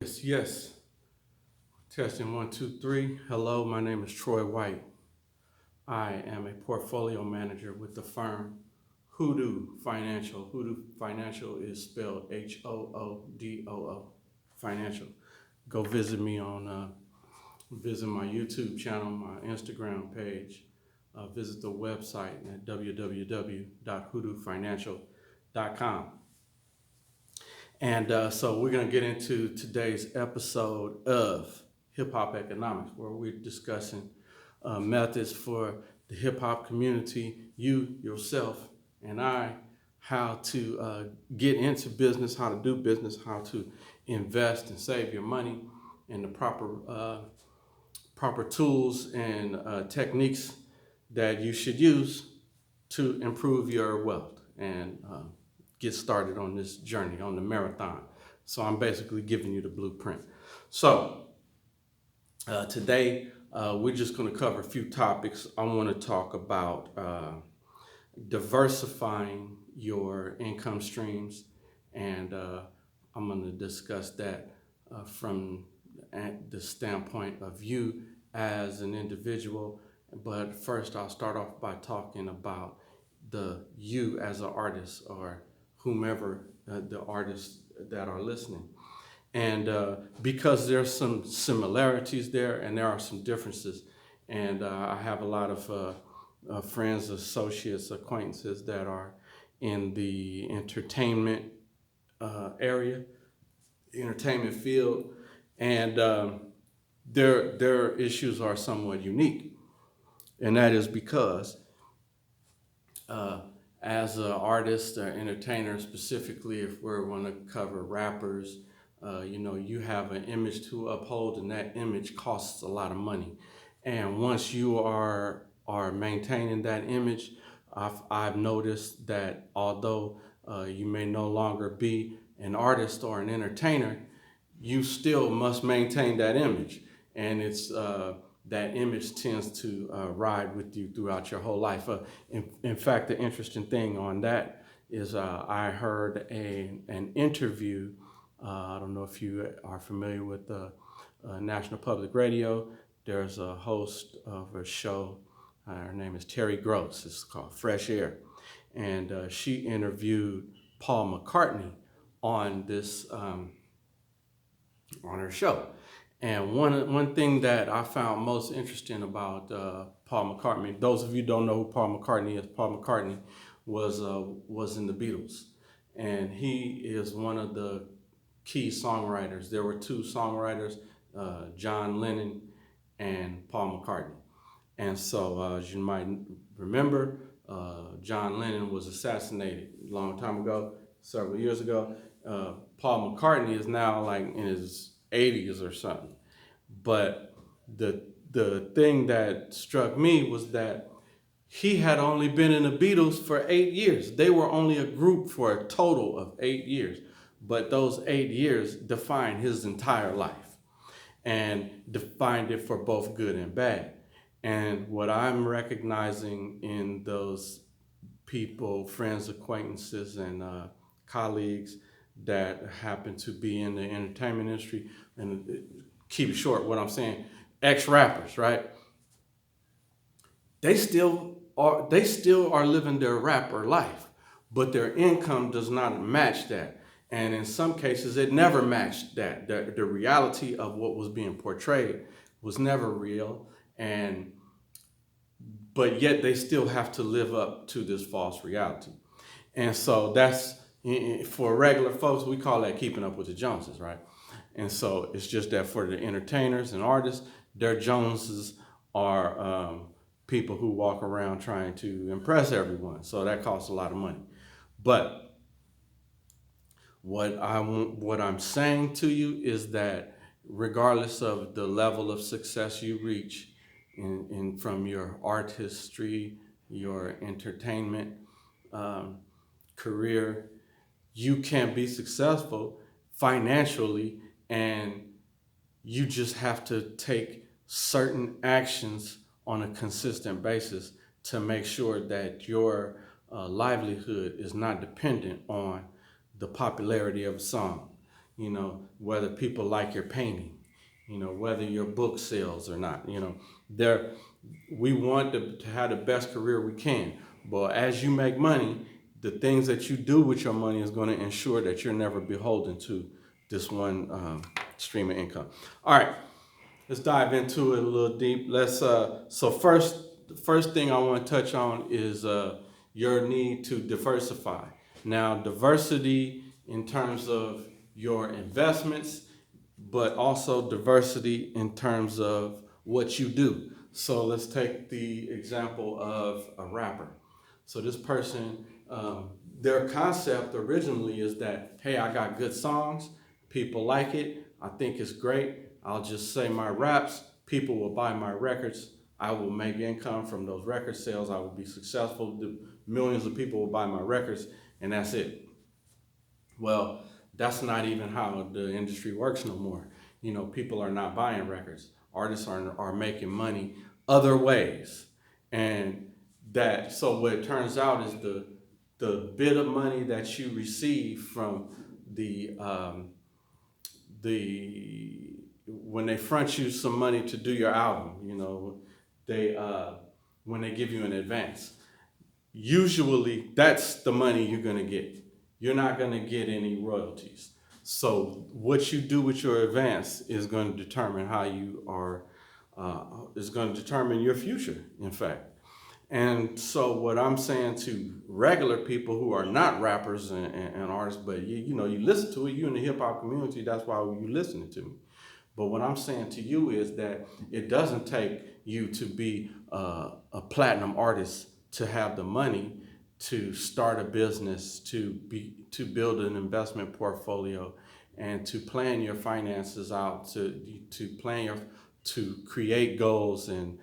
Yes, yes. Testing one, two, three. Hello, my name is Troy White. I am a portfolio manager with the firm Hoodoo Financial. Hoodoo Financial is spelled Hoodoo Financial. Go visit me on visit my YouTube channel, my Instagram page. Visit the website at www.hoodoofinancial.com. And we're going to get into today's episode of Hip Hop Economics, where we're discussing methods for the hip hop community, you, yourself, and I, how to get into business, how to do business, how to invest and save your money, and the proper tools and techniques that you should use to improve your wealth and get started on this journey, on the marathon. So I'm basically giving you the blueprint. So today we're just going to cover a few topics. I want to talk about diversifying your income streams, and I'm going to discuss that from the standpoint of you as an individual. But first, I'll start off by talking about the you as an artist or whomever the artists that are listening. And because there's some similarities there and there are some differences, and I have a lot of friends, associates, acquaintances that are in the entertainment area, entertainment field, and their issues are somewhat unique, and that is because as an artist or entertainer, specifically if we're going to cover rappers, you have an image to uphold, and that image costs a lot of money. And once you are maintaining that image, I've noticed that although you may no longer be an artist or an entertainer, you still must maintain that image, and it's that image tends to ride with you throughout your whole life. In fact, the interesting thing on that is I heard an interview. I don't know if you are familiar with National Public Radio. There's a host of a show. Her name is Terry Gross. It's called Fresh Air, and she interviewed Paul McCartney on this on her show. And one thing that I found most interesting about Paul McCartney, those of you who don't know who Paul McCartney is, Paul McCartney was in the Beatles, and he is one of the key songwriters. There were two songwriters, John Lennon and Paul McCartney. And so, as you might remember, John Lennon was assassinated a long time ago, several years ago. Paul McCartney is now like in his 80s or something. But the thing that struck me was that he had only been in the Beatles for 8 years. They were only a group for a total of 8 years. But those 8 years defined his entire life and defined it for both good and bad. And what I'm recognizing in those people, friends, acquaintances, and colleagues that happen to be in the entertainment industry, and keep it short, what I'm saying, ex-rappers, right? They still are living their rapper life, but their income does not match that. And in some cases, it never matched that. The reality of what was being portrayed was never real, and but yet they still have to live up to this false reality. And so that's for regular folks, we call that keeping up with the Joneses, right? And so it's just that for the entertainers and artists, their Joneses are people who walk around trying to impress everyone. So that costs a lot of money. But what I'm saying to you is that regardless of the level of success you reach in from your artistry, your entertainment career, you can be successful financially, and you just have to take certain actions on a consistent basis to make sure that your livelihood is not dependent on the popularity of a song. whether people like your painting, whether your book sells or not. There, we want to have the best career we can. But as you make money, the things that you do with your money is going to ensure that you're never beholden to this one stream of income. All right, let's dive into it a little deep. The first thing I want to touch on is your need to diversify. Now, diversity in terms of your investments, but also diversity in terms of what you do. So let's take the example of a rapper. So this person, their concept originally is that, hey, I got good songs, people like it, I think it's great, I'll just say my raps, people will buy my records, I will make income from those record sales, I will be successful, millions of people will buy my records, and that's it. Well, that's not even how the industry works no more. People are not buying records. Artists are making money other ways. And so what it turns out is the bit of money that you receive from the when they front you some money to do your album, they when they give you an advance, usually that's the money you're going to get. You're not going to get any royalties. So what you do with your advance is going to determine how you are, is going to determine your future, in fact. And so what I'm saying to regular people who are not rappers and artists, but you listen to it, you in the hip hop community, that's why you listening to me. But what I'm saying to you is that it doesn't take you to be a platinum artist to have the money to start a business, to build an investment portfolio, and to plan your finances out, to create goals and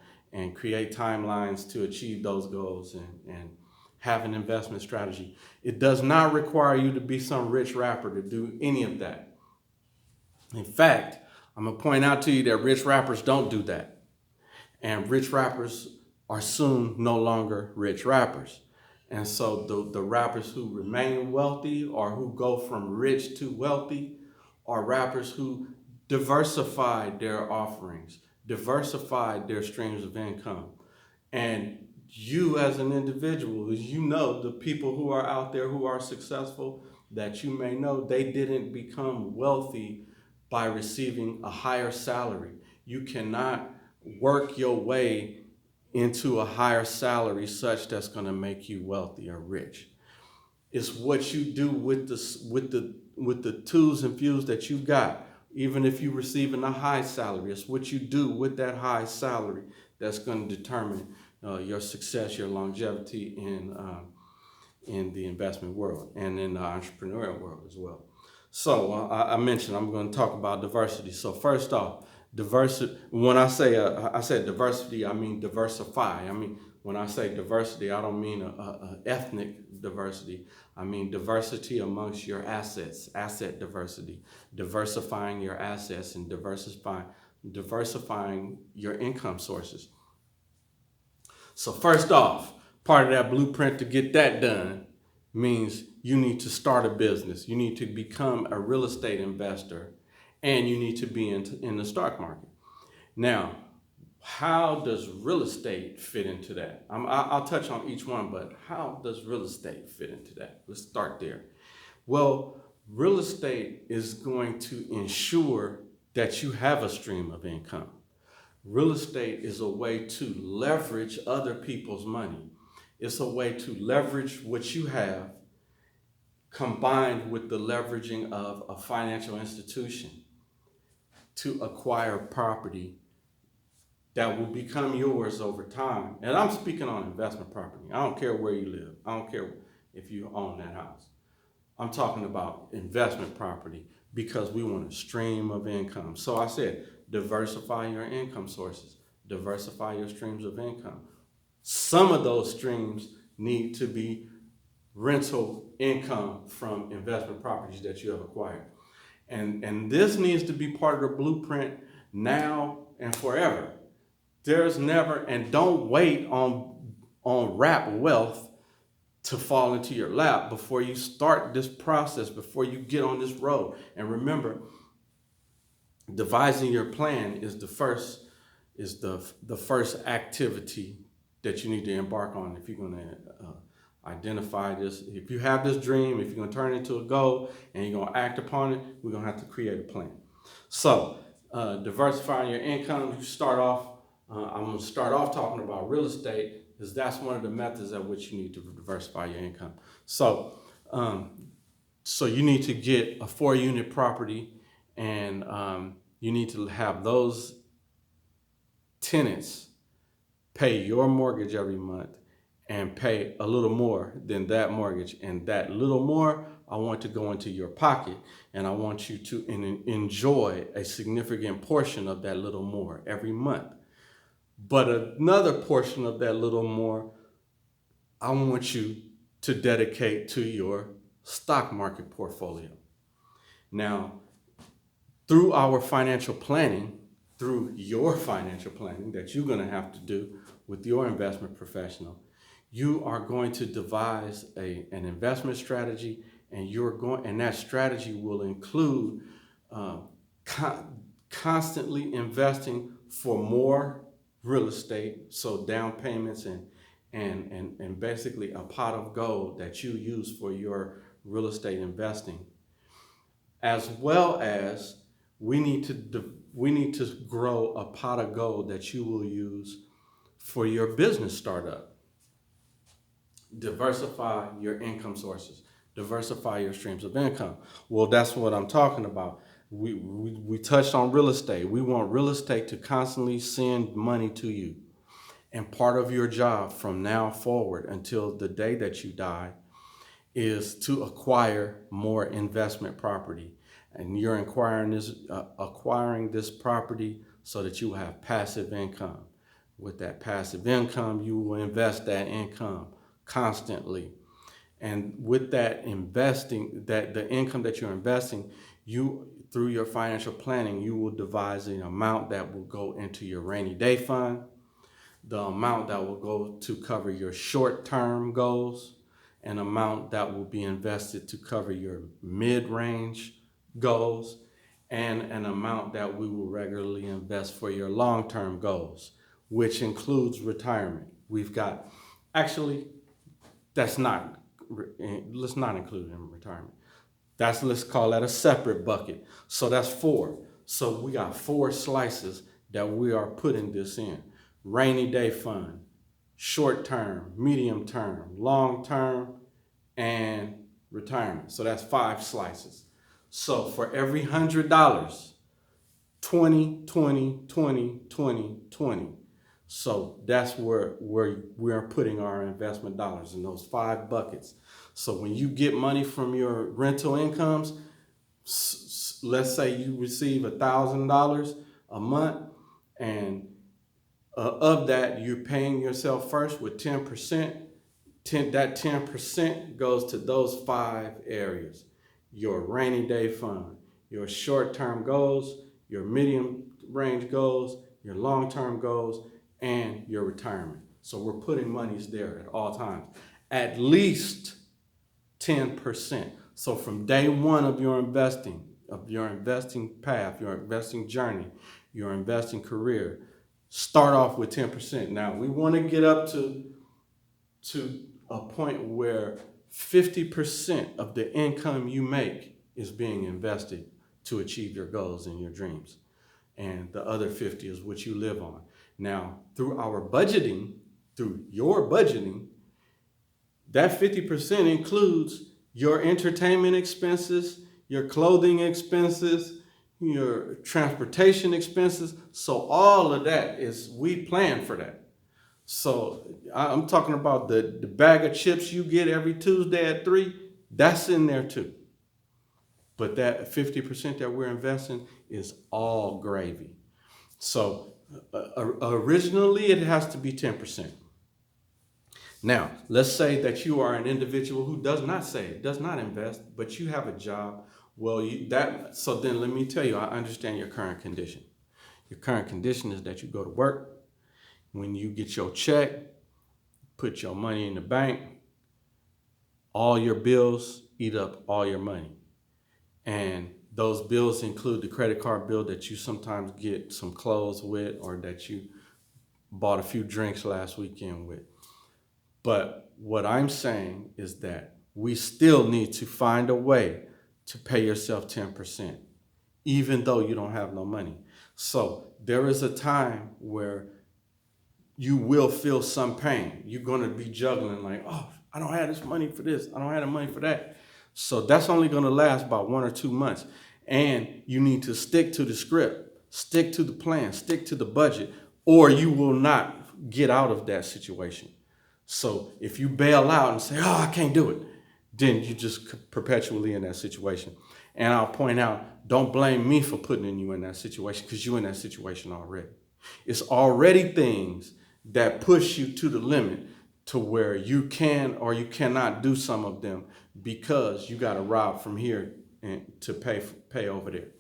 create timelines to achieve those goals and have an investment strategy. It does not require you to be some rich rapper to do any of that. In fact, I'm gonna point out to you that rich rappers don't do that. And rich rappers are soon no longer rich rappers. And so the rappers who remain wealthy or who go from rich to wealthy are rappers who diversified their offerings, diversified their streams of income. And you as an individual, the people who are out there who are successful that you may know, they didn't become wealthy by receiving a higher salary. You cannot work your way into a higher salary such that's going to make you wealthy or rich. It's what you do with the tools and views that you got. Even if you're receiving a high salary, it's what you do with that high salary that's going to determine your success, your longevity in the investment world and in the entrepreneurial world as well. So I mentioned I'm going to talk about diversity. So first off, diversity. When I said diversity, I mean diversify. I mean, when I say diversity, I don't mean a ethnic diversity. I mean diversity amongst your assets, asset diversity, diversifying your assets and diversifying your income sources. So first off, part of that blueprint to get that done means you need to start a business. You need to become a real estate investor, and you need to be in the stock market. Now, how does real estate fit into that? I'll touch on each one, but how does real estate fit into that? Let's start there. Well, real estate is going to ensure that you have a stream of income. Real estate is a way to leverage other people's money. It's a way to leverage what you have combined with the leveraging of a financial institution to acquire property that will become yours over time. And I'm speaking on investment property. I don't care where you live. I don't care if you own that house. I'm talking about investment property because we want a stream of income. So I said, diversify your income sources, diversify your streams of income. Some of those streams need to be rental income from investment properties that you have acquired. And this needs to be part of the blueprint now and forever. There's never, and don't wait on rap wealth to fall into your lap before you start this process, before you get on this road. And remember, devising your plan is the first activity that you need to embark on if you're going to identify this. If you have this dream, if you're going to turn it into a goal and you're going to act upon it, we're going to have to create a plan. So diversifying your income, you start off, I'm going to start off talking about real estate, because that's one of the methods at which you need to diversify your income. So you need to get a 4-unit property, and you need to have those tenants pay your mortgage every month and pay a little more than that mortgage. And that little more, I want to go into your pocket, and I want you to enjoy a significant portion of that little more every month. But another portion of that little more, I want you to dedicate to your stock market portfolio. Now, through our financial planning, through your financial planning that you're going to have to do with your investment professional, you are going to devise an investment strategy, and that strategy will include constantly investing for more real estate, so down payments and basically a pot of gold that you use for your real estate investing, as well as we need to grow a pot of gold that you will use for your business startup. Diversify your income sources. Diversify your streams of income. Well, that's what I'm talking about. We touched on real estate. We want real estate to constantly send money to you. And part of your job from now forward until the day that you die is to acquire more investment property. And you're acquiring this property so that you have passive income. With that passive income, you will invest that income constantly. And with that investing, that the income that you're investing, through your financial planning, you will devise an amount that will go into your rainy day fund, the amount that will go to cover your short-term goals, an amount that will be invested to cover your mid-range goals, and an amount that we will regularly invest for your long-term goals, which includes retirement. Let's not include it in retirement. Let's call that a separate bucket. So that's 4. So we got 4 slices that we are putting this in. Rainy day fund, short term, medium term, long term, and retirement. So that's 5 slices. So for every $100, 20, 20, 20, 20, 20. So that's where we're putting our investment dollars, in those 5 buckets. So when you get money from your rental incomes, let's say you receive $1,000 a month, and of that, you're paying yourself first with 10%. That 10% goes to those 5 areas: your rainy day fund, your short-term goals, your medium range goals, your long-term goals, and your retirement. So we're putting monies there at all times, at least 10%. So from day one of your investing path, your investing journey, your investing career, start off with 10%. Now we want to get up to a point where 50% of the income you make is being invested to achieve your goals and your dreams. And the other 50 is what you live on. Now, through your budgeting, that 50% includes your entertainment expenses, your clothing expenses, your transportation expenses. So all of that we plan for that. So I'm talking about the bag of chips you get every Tuesday at 3, that's in there too. But that 50% that we're investing is all gravy. So originally it has to be 10%. Now, let's say that you are an individual who does not invest, but you have a job. So then let me tell you, I understand your current condition. Your current condition is that you go to work. When you get your check, put your money in the bank, all your bills eat up all your money. And those bills include the credit card bill that you sometimes get some clothes with, or that you bought a few drinks last weekend with. But what I'm saying is that we still need to find a way to pay yourself 10%, even though you don't have no money. So there is a time where you will feel some pain. You're going to be juggling like, oh, I don't have this money for this. I don't have the money for that. So that's only going to last about 1 or 2 months. And you need to stick to the script, stick to the plan, stick to the budget, or you will not get out of that situation. So if you bail out and say, oh, I can't do it, then you just perpetually in that situation. And I'll point out, don't blame me for putting you in that situation, because you're in that situation already. It's already things that push you to the limit to where you can or you cannot do some of them because you got to rob from here and to pay over there.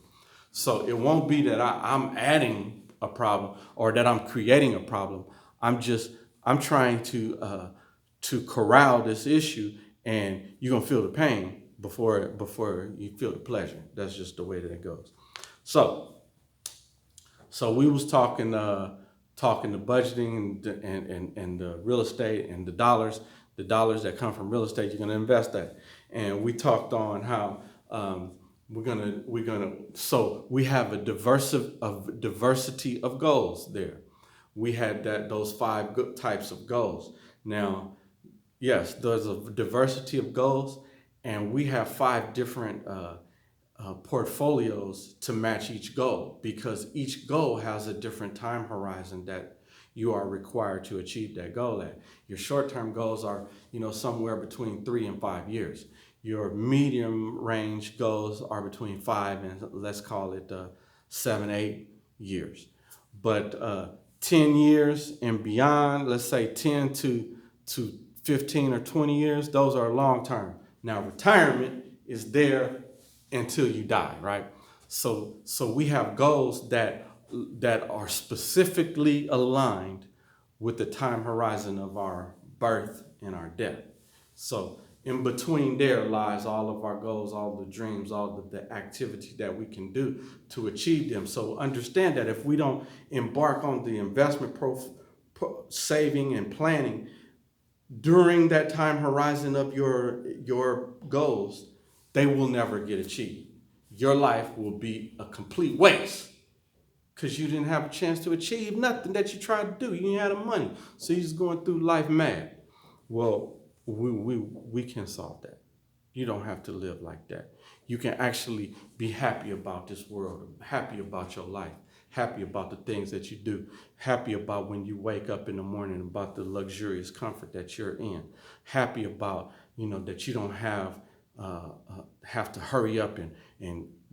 So it won't be that I'm adding a problem or that I'm creating a problem. I'm trying to corral this issue, and you're gonna feel the pain before you feel the pleasure. That's just the way that it goes. So we was talking the budgeting and the real estate and the dollars that come from real estate. You're gonna invest that, and we talked on how we're gonna. So we have a diversity of goals there. We had those 5 types of goals. Now, yes, there's a diversity of goals, and we have 5 different portfolios to match each goal, because each goal has a different time horizon that you are required to achieve that goal at. Your short-term goals are, somewhere between 3 and 5 years. Your medium range goals are between 5 and, let's call it 7, 8 years. But 10 years and beyond, let's say 10 to 15 or 20 years, those are long-term. Now, retirement is there until you die, right? So we have goals that are specifically aligned with the time horizon of our birth and our death. So in between there lies all of our goals, all the dreams, all of the activity that we can do to achieve them. So understand that if we don't embark on the investment saving and planning during that time horizon of your goals, they will never get achieved. Your life will be a complete waste because you didn't have a chance to achieve nothing that you tried to do. You didn't have the money, so you're just going through life mad. Well, we can solve that. You don't have to live like that. You can actually be happy about this world, happy about your life, happy about the things that you do, happy about when you wake up in the morning, about the luxurious comfort that you're in, happy about, that you don't have to hurry up and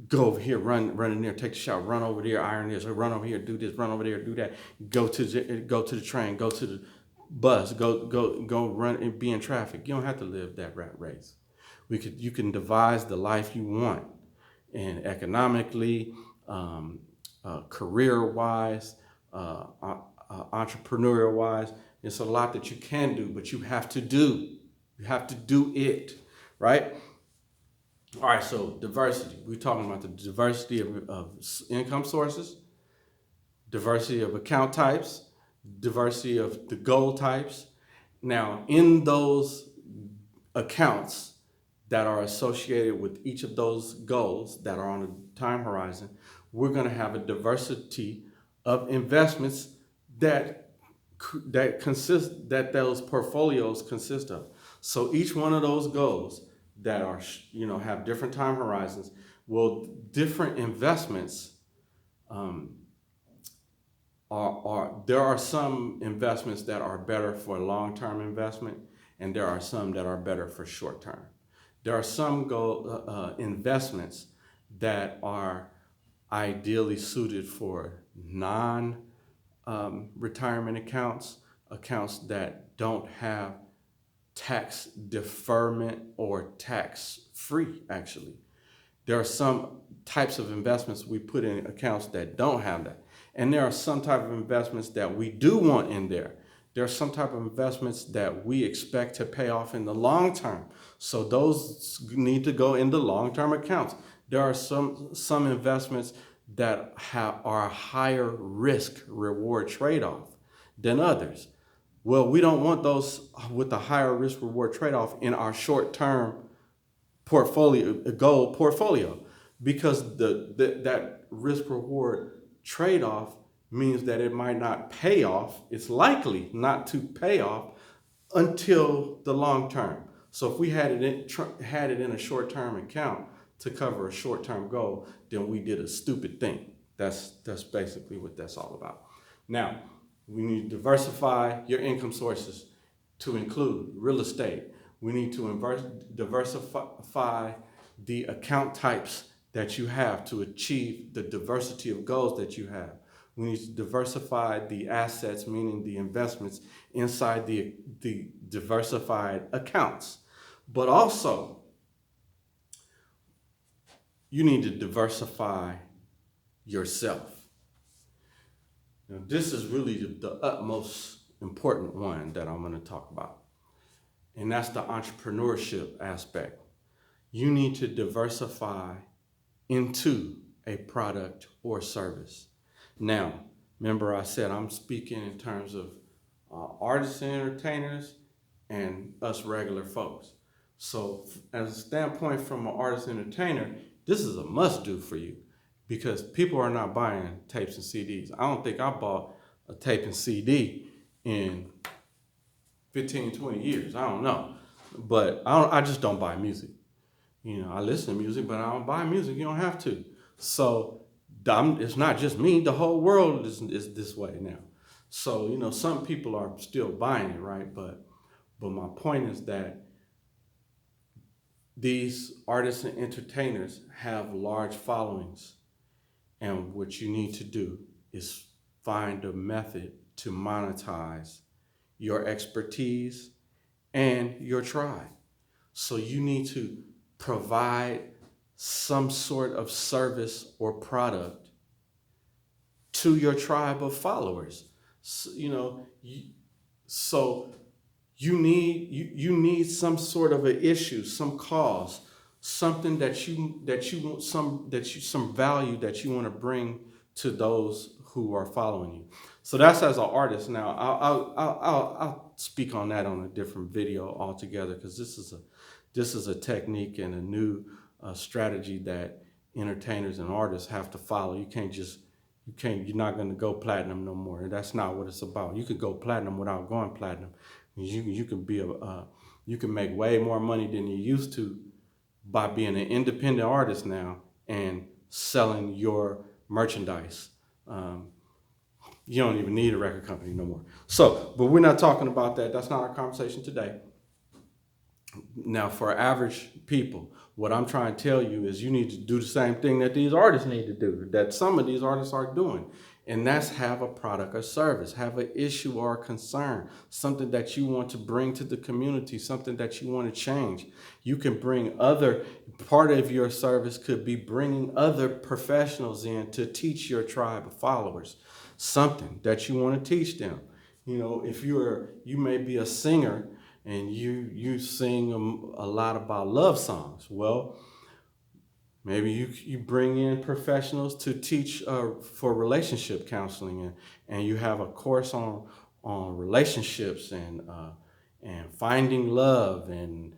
go over here, run in there, take a shower, run over there, iron this, or run over here, do this, run over there, do that, go to the train, go to the bus, go run and be in traffic. You don't have to live that rat race. You can devise the life you want, and economically, career-wise, entrepreneurial-wise. It's a lot that you can do, but you have to do. You have to do it, right? All right, so diversity. We're talking about the diversity of income sources, diversity of account types, diversity of the goal types. Now, in those accounts that are associated with each of those goals that are on a time horizon, we're going to have a diversity of investments that those portfolios consist of. So each one of those goals that are, have different time horizons, different investments there are some investments that are better for long-term investment, and there are some that are better for short-term. There are some investments that are ideally suited for non-retirement accounts that don't have tax deferment or tax-free, actually. There are some types of investments we put in accounts that don't have that. And there are some type of investments that we do want in there There are some type of investments that we expect to pay off in the long term. So those need to go in the long-term accounts. There are some investments that are a higher risk reward trade-off than others. Well, we don't want those with the higher risk reward trade-off in our short-term goal portfolio, because that risk reward trade-off means that it might not pay off. It's likely not to pay off until the long term. So if we had it in a short-term account to cover a short-term goal, then we did a stupid thing. That's basically what that's all about. Now, we need to diversify your income sources to include real estate. We need to diversify the account types that you have to achieve the diversity of goals that you have. We need to diversify the assets, meaning the investments inside the diversified accounts. But also, you need to diversify yourself. Now, this is really the utmost important one that I'm going to talk about. And that's the entrepreneurship aspect. You need to diversify into a product or service. Now, remember I said I'm speaking in terms of artists and entertainers and us regular folks. So as a standpoint from an artist and entertainer, this is a must do for you, because people are not buying tapes and CDs. I don't think I bought a tape and CD in 15, 20 years. I don't know. But I just don't buy music. I listen to music, but I don't buy music. You don't have to. So it's not just me. The whole world is this way now. So, some people are still buying it, right? But my point is that these artists and entertainers have large followings. And what you need to do is find a method to monetize your expertise and your tribe. So you need to provide some sort of service or product to your tribe of followers. So, you need some sort of an issue, some cause, something some value that you want to bring to those who are following you. So that's as an artist. Now I'll speak on that on a different video altogether, because this is a technique and a new strategy that entertainers and artists have to follow. You're not going to go platinum no more. That's not what it's about. You could go platinum without going platinum. You can make way more money than you used to by being an independent artist now and selling your merchandise. You don't even need a record company no more. So, but we're not talking about that. That's not our conversation today. Now, for average people, what I'm trying to tell you is you need to do the same thing that these artists need to do, that some of these artists are doing. And that's have a product or service, have an issue or a concern, something that you want to bring to the community, something that you want to change. You can bring part of your service could be bringing other professionals in to teach your tribe of followers something that you want to teach them. If you may be a singer and you sing a lot about love songs. Well, maybe you bring in professionals to teach for relationship counseling, and you have a course on relationships and finding love and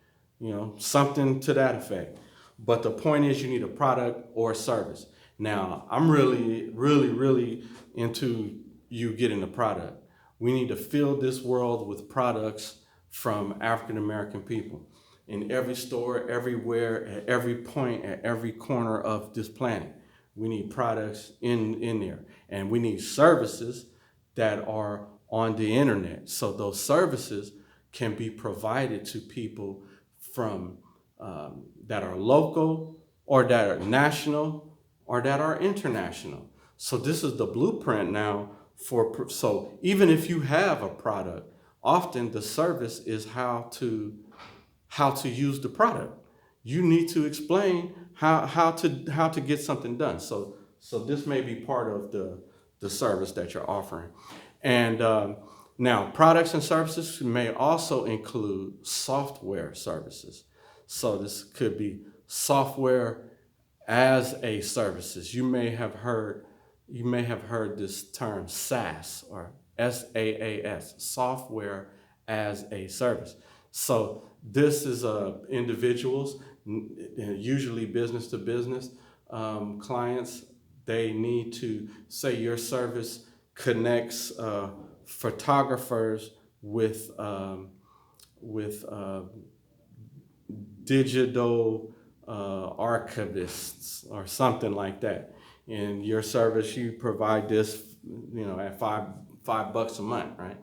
something to that effect. But the point is, you need a product or a service. Now, I'm really, really, really into you getting a product. We need to fill this world with products from African American people. In every store, everywhere, at every point, at every corner of this planet. We need products in there. And we need services that are on the internet. So those services can be provided to people from that are local or that are national or that are international. So this is the blueprint now so even if you have a product, often the service is how to use the product. You need to explain how to get something done. So this may be part of the service that you're offering. And Now, products and services may also include software services. So this could be software as a services. You may have heard this term SaaS or SaaS, software as a service. So this is individuals, usually business to business clients. They need to say your service connects photographers with digital archivists or something like that. In your service, you provide this, at $5 a month, right?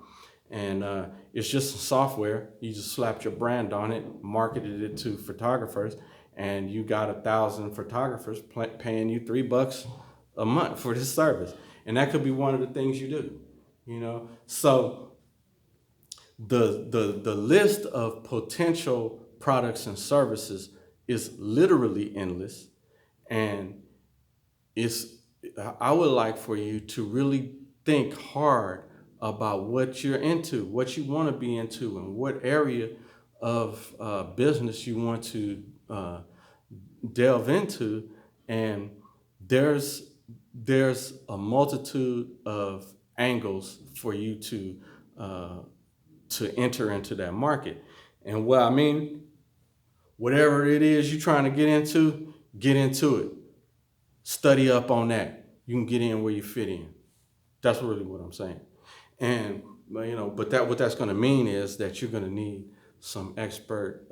And it's just software. You just slapped your brand on it, marketed it to photographers, and you got 1,000 photographers paying you $3 a month for this service. And that could be one of the things you do, So the list of potential products and services is literally endless, and it's I would like for you to really think hard about what you're into, what you want to be into, and what area of business you want to delve into. And there's there's a multitude of angles for you to enter into that market. And what I mean, whatever it is you're trying to get into it. Study up on that. You can get in where you fit in. That's really what I'm saying. And but what that's going to mean is that you're going to need some expert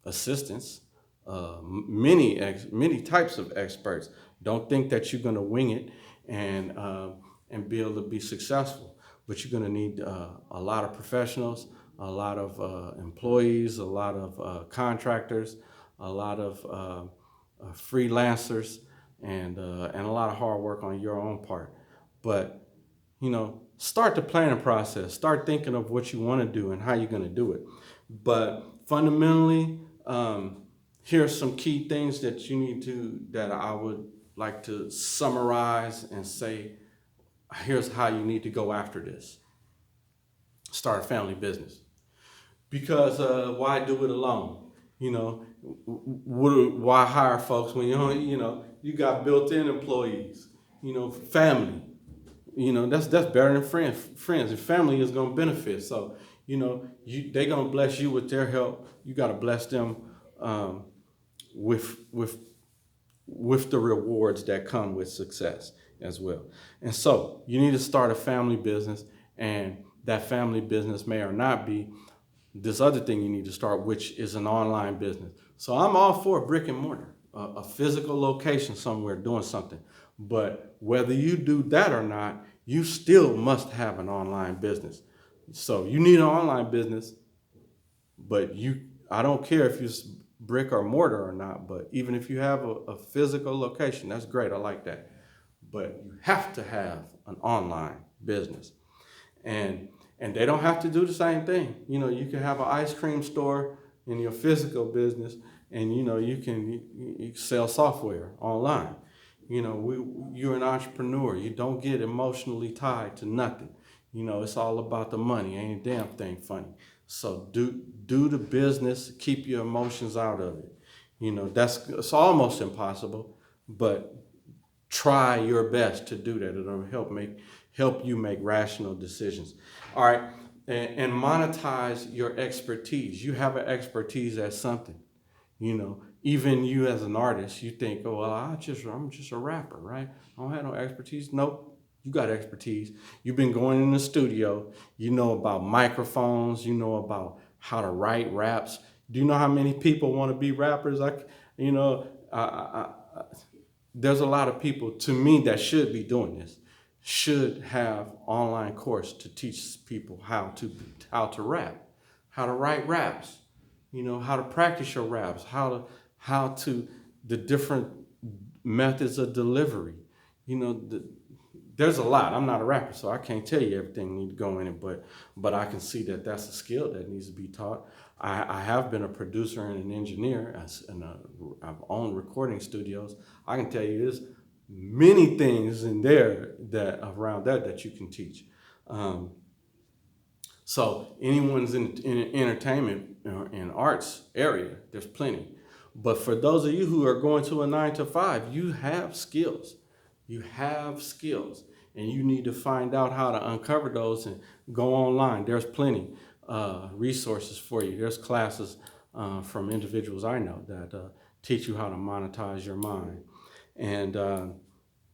assistance. Many types of experts. Don't think that you're going to wing it and be able to be successful. But you're going to need a lot of professionals, a lot of employees, a lot of contractors, a lot of freelancers, and a lot of hard work on your own part. But start the planning process. Start thinking of what you want to do and how you're going to do it. But fundamentally, here's some key things that I would like to summarize and say, here's how you need to go after this. Start a family business. Because why do it alone? Why hire folks when you got built-in employees? Family. That's better than friends, and family is gonna benefit. So they're gonna bless you with their help. You got to bless them with the rewards that come with success as well. And so you need to start a family business, and that family business may or not be this other thing you need to start, which is an online business. So I'm all for brick and mortar, a physical location somewhere doing something. But whether you do that or not, you still must have an online business. So you need an online business, but I don't care if it's brick or mortar or not, but even if you have a physical location, that's great. I like that. But you have to have an online business. And they don't have to do the same thing. You can have an ice cream store in your physical business, and you can sell software online. You're an entrepreneur. You don't get emotionally tied to nothing. It's all about the money. Ain't a damn thing funny. So do the business. Keep your emotions out of it. It's almost impossible, but try your best to do that. It'll help you make rational decisions. All right, and monetize your expertise. You have an expertise at something. Even you as an artist, you think, oh, well, I'm just a rapper, right? I don't have no expertise. Nope. You got expertise. You've been going in the studio. You know about microphones. You know about how to write raps. Do you know how many people want to be rappers? There's a lot of people, to me, that should be doing this. Should have online course to teach people how to rap, how to write raps, how to practice your raps, how to the different methods of delivery. There's a lot. I'm not a rapper, so I can't tell you everything need to go in it, but I can see that that's a skill that needs to be taught. I have been a producer and an engineer, and I've owned recording studios. I can tell you there's many things in there that you can teach. So anyone's in entertainment or in arts area, there's plenty. But for those of you who are going to a 9 to 5, you have skills. You have skills, and you need to find out how to uncover those and go online. There's plenty resources for you. There's classes from individuals I know that teach you how to monetize your mind and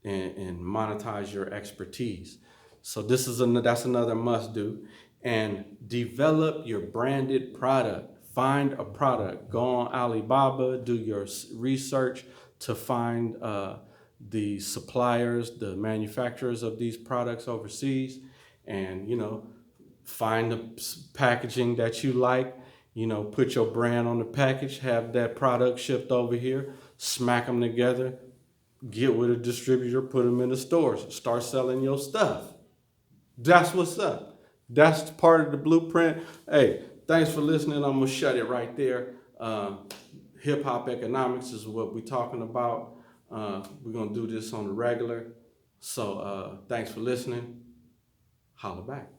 and monetize your expertise. So that's another must do. And develop your branded product. Find a product. Go on Alibaba. Do your research to find the suppliers, the manufacturers of these products overseas, and find the packaging that you like. Put your brand on the package. Have that product shipped over here. Smack them together. Get with a distributor. Put them in the stores. Start selling your stuff. That's what's up. That's part of the blueprint. Hey, thanks for listening. I'm gonna shut it right there. Hip hop economics is what we're talking about. We're gonna do this on the regular. So thanks for listening. Holla back.